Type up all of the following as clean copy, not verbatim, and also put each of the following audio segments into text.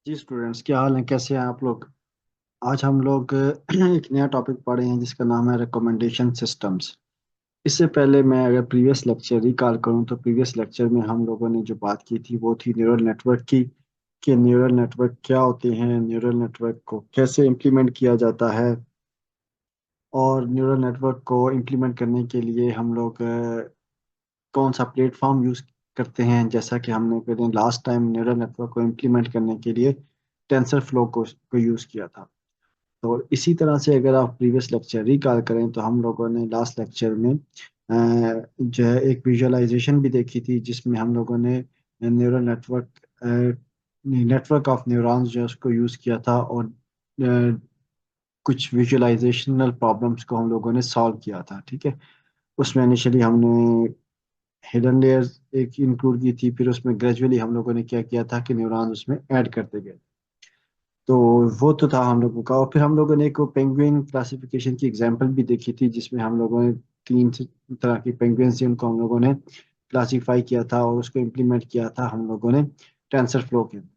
جی students کیا حال ہیں، کیسے ہیں آپ لوگ؟ آج ہم لوگ ایک نیا ٹاپک پڑھے ہیں جس کا نام ہے ریکمنڈیشن سسٹمز۔ اس سے پہلے میں اگر پریویس لیکچر ریکال کروں تو پریویس لیکچر میں ہم لوگوں نے جو بات کی تھی وہ تھی نیورل نیٹ ورک کی، کہ نیورل نیٹ ورک کیا ہوتے ہیں، نیورل نیٹ ورک کو کیسے امپلیمنٹ کیا جاتا ہے، اور نیورل نیٹ ورک کو امپلیمنٹ کرنے کے لیے ہم لوگ کون سا پلیٹ فارم یوز کرتے ہیں۔ جیسا کہ ہم نے last time neural network کو امپلیمنٹ کرنے کے لیے ٹینسر فلو کو یوز کیا تھا۔ تو اسی طرح سے اگر آپ پریویس لیکچر ریکال کریں تو ہم لوگوں نے لاسٹ لیکچر میں جو ہے ایک ویژولائزیشن بھی دیکھی تھی، جس میں ہم لوگوں نے neural network of neurons جو ہے اس کو یوز کیا تھا، اور کچھ ویژولائزیشنل پرابلمس کو ہم لوگوں نے سالو کیا تھا، ٹھیک ہے۔ اس میں انیشلی ہم نے ہڈن لیئرز ایک انکلوڈ کی تھی، پھر اس میں گریجولی ہم لوگوں نے کیا کیا تھا کہ نیورونز اس میں ایڈ کرتے گئے۔ تو وہ تو تھا ہم لوگوں کا، اور پھر ہم لوگوں نے ایک پینگوئن کلاسیفیکیشن کی ایگزامپل بھی دیکھی تھی، جس میں ہم لوگوں نے تین طرح کی پینگوئنس جن کو ہم لوگوں نے کلاسیفائی کیا تھا اور اس کو امپلیمنٹ کیا تھا ہم لوگوں نے ٹینسر فلو کے اندر۔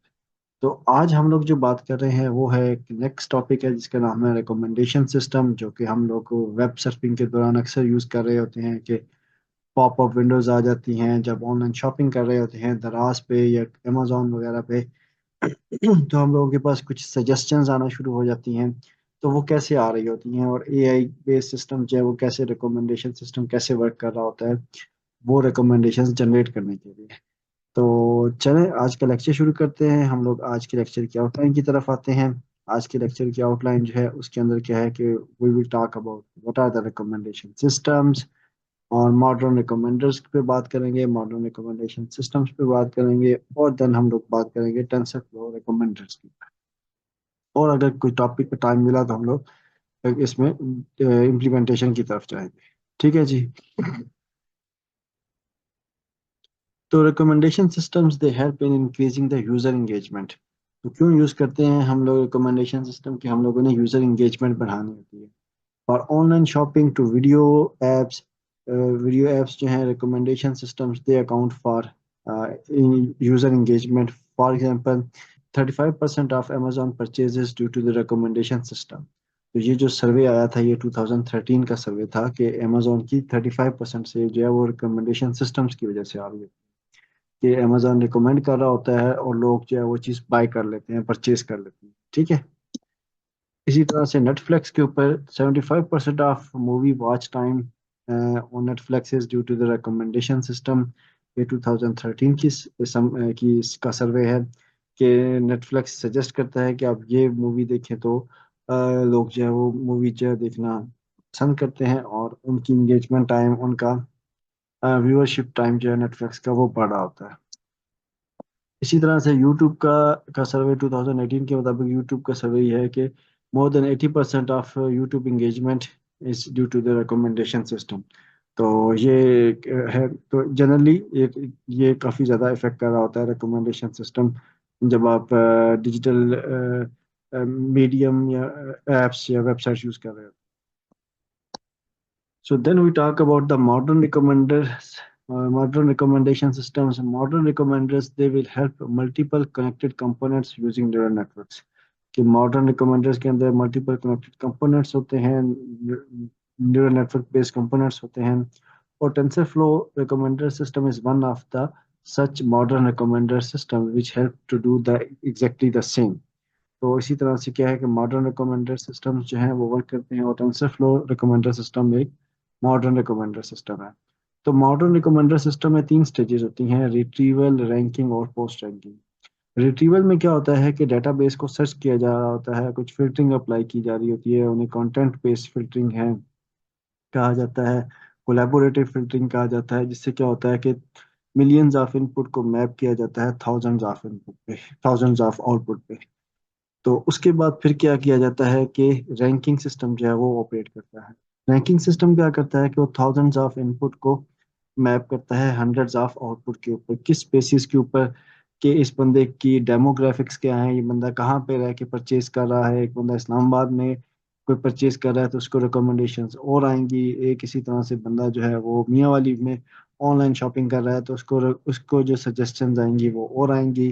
تو آج ہم لوگ جو بات کر رہے ہیں وہ ہے ایک نیکسٹ ٹاپک ہے جس کا نام ہے ریکمنڈیشن سسٹم، جو کہ ہم لوگ ویب سرفنگ کے دوران اکثر یوز کر رہے ہوتے ہیں، کہ پاپ اپ ونڈوز آ جاتی ہیں جب آن لائن شاپنگ کر رہے ہوتے ہیں دراز پہ یا امیزون وغیرہ پہ، تو ہم لوگوں کے پاس کچھ سجیشنز آنا شروع ہو جاتی ہیں۔ تو وہ کیسے آ رہی ہوتی ہیں، اور اے آئی بیس سسٹم جو ہے وہ کیسے ریکمنڈیشن سسٹم کیسے ورک کر رہا ہوتا ہے وہ ریکمنڈیشنز جنریٹ کرنے کے لیے۔ تو چلیں آج کا لیکچر شروع کرتے ہیں۔ ہم لوگ آج کے لیکچر کی آؤٹ لائن کی طرف آتے ہیں۔ آج کے لیکچر کی آؤٹ لائن جو ہے اس کے اندر کیا ہے کہ we will talk about what are the recommendation systems, اور ماڈرن ریکمینڈرز پہ بات کریں گے، ماڈرن ریکمنڈیشن سسٹمز پہ بات کریں گے، اور دین ہم لوگ بات کریں گے ٹینسر فلو ریکمینڈرز کی۔ اور اگر کوئی ٹاپک پہ ٹائم ملا تو ہم لوگ اس میں امپلیمنٹیشن کی طرف جائیں گے، ٹھیک ہے جی۔ تو recommendation systems they help in increasing the user engagement. تو کیوں یوز کرتے ہیں ہم لوگ ریکمنڈیشن سسٹم؟ کہ ہم لوگوں نے یوزر انگیجمنٹ بڑھانی ہوتی ہے، اور online shopping to apps video apps جو ہیں recommendation systems they account for user engagement. For example 35% of Amazon purchases due to the recommendation system. تو یہ جو سروے آیا تھا یہ 2013 کا سروے تھا، کہ امیزون کی 35% سے جو ہے وہ ریکمنڈیشن سسٹمز کی وجہ سے آ رہی ہے، کہ امیزون ریکمینڈ کر رہا ہوتا ہے اور لوگ جو ہے وہ چیز بائی کر لیتے ہیں، پرچیز کر لیتے ہیں، ٹھیک ہے۔ اسی طرح سے نیٹ فلیکس کے اوپر 75% of movie watch time on Netflix is due to the recommendation system۔ یہ 2013 کی اس کا سروے ہے، کہ نیٹ فلیکس سجیسٹ کرتا ہے کہ آپ یہ مووی دیکھیں تو لوگ جو ہے وہ مووی جو ہے دیکھنا پسند کرتے ہیں، اور ان کی انگیجمنٹ ٹائم، ان کا ویورشپ ٹائم جو ہے نیٹ فلیکس کا وہ بڑا ہوتا ہے۔ اسی طرح سے یوٹیوب کا سروے 2018 کے مطابق یوٹیوب کا سروے یہ ہے کہ more than 80% of YouTube engagement is due to the recommendation system. تو یہ ہے، تو جنرلی یہ کافی زیادہ افیکٹ کر رہا ہوتا ہے ریکمنڈیشن سسٹم، جب آپ ڈیجیٹل میڈیم یا ایپس یا ویب سائٹس یوز کر رہے ہو۔ So then we talk about the modern recommenders, modern recommendation systems. Modern recommenders, they will help multiple connected components using neural networks. کہ modern recommenders کے اندر multiple connected components ہوتے ہیں، neural network based components ہوتے ہیں، اور TensorFlow recommender system is one of the such modern recommender system which help to do the exactly the same۔ تو اسی طرح سے کیا ہے کہ ماڈرن ریکمینڈر سسٹم جو ہیں وہ ورک کرتے ہیں، اور ٹینسر فلو ریکمینڈر سسٹم ایک ماڈرن ریکمینڈر سسٹم ہے۔ تو ماڈرن ریکمینڈر سسٹم میں تین سٹیجز ہوتی ہیں: ریٹریول، رینکنگ اور پوسٹ رینکنگ۔ ریٹریول میں کیا ہوتا ہے کہ ڈیٹا بیس کو سرچ کیا جا رہا ہوتا ہے، کچھ فلٹرنگ اپلائی کی جا رہی ہوتی ہے، انہیں کانٹینٹ بیس فلٹرنگ ہے کہا جاتا ہے، کولیبوریٹو فلٹرنگ کہا جاتا ہے، جس سے کیا ہوتا ہے کہ ملینز آف ان پٹ کو میپ کیا جاتا ہے تھاؤزنڈز آف ان پٹ پہ، تھاؤزنڈز آف آؤٹ پٹ پہ۔ تو اس کے بعد پھر کیا کیا جاتا ہے کہ رینکنگ سسٹم جو ہے وہ آپریٹ کرتا ہے۔ رینکنگ سسٹم کیا کرتا ہے کہ وہ تھاؤزنڈز آف ان پٹ کو میپ کرتا ہے ہنڈریڈز آف آؤٹ پٹ کے اوپر، کس بیسس کے اوپر، کہ اس بندے کی ڈیموگرافکس کیا ہیں، یہ بندہ کہاں پہ رہ کے پرچیز کر رہا ہے۔ ایک بندہ اسلام آباد میں کوئی پرچیز کر رہا ہے تو اس کو ریکمنڈیشنز اور آئیں گی، ایک اسی طرح سے بندہ جو ہے وہ میاں والی میں آن لائن شاپنگ کر رہا ہے تو اس کو جو سجیشنز آئیں گی وہ اور آئیں گی۔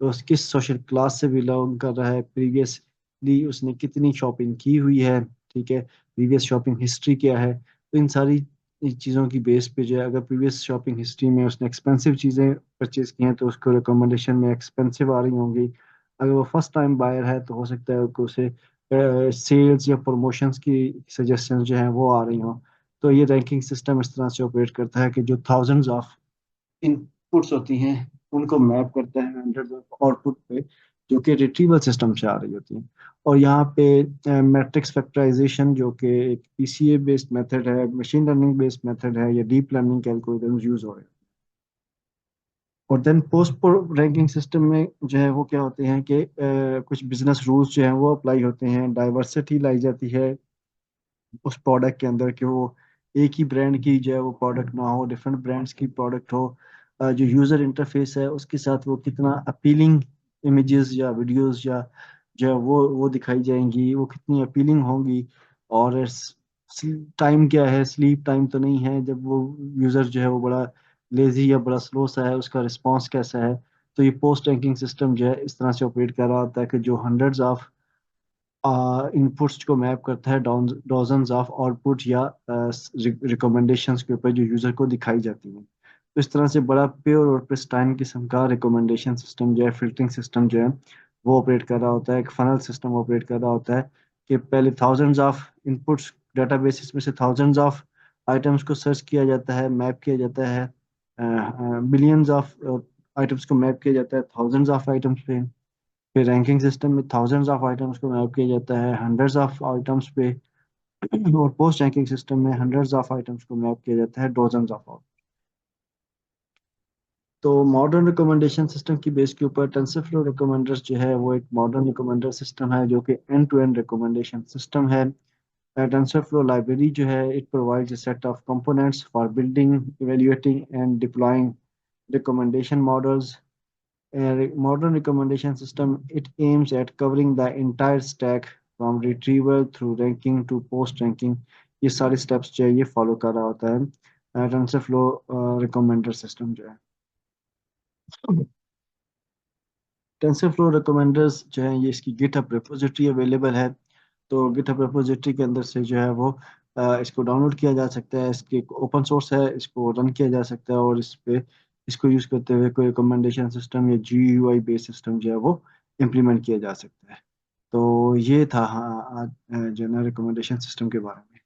تو اس کس سوشل کلاس سے بلانگ کر رہا ہے، پریویسلی اس نے کتنی شاپنگ کی ہوئی ہے، ٹھیک ہے، پریویس شاپنگ ہسٹری کیا ہے. تو ان ساری چیزوں کی بیس پہ جو ہے اگر پریویس شاپنگ ہسٹری میں اس نے ایکسپینسو چیزیں پرچیز کی ہیں تو اس کو ریکمنڈیشن میں ایکسپینسو آ رہی ہوں گی. اگر وہ فرسٹ ٹائم بائر ہے تو ہو سکتا ہے کہ اسے سیلز یا پروموشنز کی سجیشن جو ہیں وہ آ رہی ہوں. تو یہ رینکنگ سسٹم اس طرح سے آپریٹ کرتا ہے کہ جو تھاؤزنڈز آف ان پٹس ہوتی ہیں ان کو میپ کرتا ہے ہنڈریڈ آف آؤٹ پٹ پہ، جو کہ ریٹریول سسٹم سے آ رہی ہوتی ہیں. اور یہاں پہ میٹرکس فیکٹرائزیشن جو کہ ایک پی سی اے بیسڈ میتھڈ ہے، مشین لرننگ بیسڈ میتھڈ ہے، یا ڈیپ لرننگ کے الگورتھمز یوز ہو رہے ہیں. اور دین پوسٹ رینکنگ سسٹم میں جو ہے وہ کیا ہوتے ہیں کہ کچھ بزنس رولز جو ہیں وہ اپلائی ہوتے ہیں، ڈائیورسٹی لائی جاتی ہے اس پروڈکٹ کے اندر کہ وہ ایک ہی برانڈ کی جو ہے وہ پروڈکٹ نہ ہو، ڈفرینٹ برانڈس کی پروڈکٹ ہو. جو یوزر انٹرفیس ہے اس کے ساتھ وہ کتنا اپیلنگ امیجز یا ویڈیوز یا جو ہے وہ دکھائی جائیں گی، وہ کتنی اپیلنگ ہوں گی. اور ٹائم کیا ہے، سلیپ ٹائم تو نہیں ہے جب وہ یوزر جو ہے وہ بڑا لیزی یا بڑا سلو سا ہے، اس کا رسپانس کیسا ہے. تو یہ پوسٹ رینکنگ سسٹم جو ہے اس طرح سے آپریٹ کر رہا ہوتا ہے کہ جو ہنڈریڈز آف ان پٹس کو میپ کرتا ہے ڈازنز آف آؤٹ پٹ یا ریکمنڈیشنز کے اوپر جو یوزر کو دکھائی جاتی ہیں. تو اس طرح سے بڑا پیور اور پرسٹائن قسم کا ریکمنڈیشن سسٹم جو ہے، فلٹرنگ سسٹم جو ہے وہ آپریٹ کر رہا ہوتا ہے. ایک فنل سسٹم آپریٹ کر رہا ہوتا ہے کہ پہلے thousands of inputs databases میں سے تھاؤزنڈز آف آئٹمس کو سرچ کیا جاتا ہے، میپ کیا جاتا ہے، ملینز آف آئٹمس کو میپ کیا جاتا ہے تھاؤزنڈز آف آئٹمس پہ. پھر رینکنگ سسٹم میں تھاؤزنڈز آف آئٹمس کو میپ کیا جاتا ہے ہنڈریڈز آف آئٹمس پہ. اور پوسٹ رینکنگ سسٹم میں ہنڈریڈز آف آئٹمس کو میپ کیا جاتا ہے ڈوزنز آف. تو ماڈرن ریکمنڈیشن سسٹم کی بیس کے اوپر ٹینسرفلو ریکمینڈرز جو ہے وہ ایک ماڈرن ریکمینڈر سسٹم ہے جو کہ end to end recommendation system ہے. ٹینسرفلو لائبریری جو ہے it provides a set of components for building, evaluating and deploying recommendation models. Modern recommendation system, it aims at covering the entire stack from retrieval through ranking to post ranking. یہ سارے steps جو ہے یہ follow کر رہا ہوتا ہے tensor flu ریکمینڈر system جو ہے. ٹینسر فلو ریکمینڈرز جو ہیں یہ اس کی گٹ ہب ریپوزیٹری اویلیبل ہے. تو گٹ ہب ریپوزیٹری کے اندر سے جو ہے وہ اس کو ڈاؤن لوڈ کیا جا سکتا ہے. اس کی اوپن سورس ہے، اس کو رن کیا جا سکتا ہے، اور اس پہ اس کو یوز کرتے ہوئے کوئی ریکمنڈیشن سسٹم یا جی یو آئی بیس سسٹم جو ہے وہ امپلیمنٹ کیا جا سکتا ہے. تو یہ تھا جو ہے نا ریکمنڈیشن سسٹم کے بارے میں.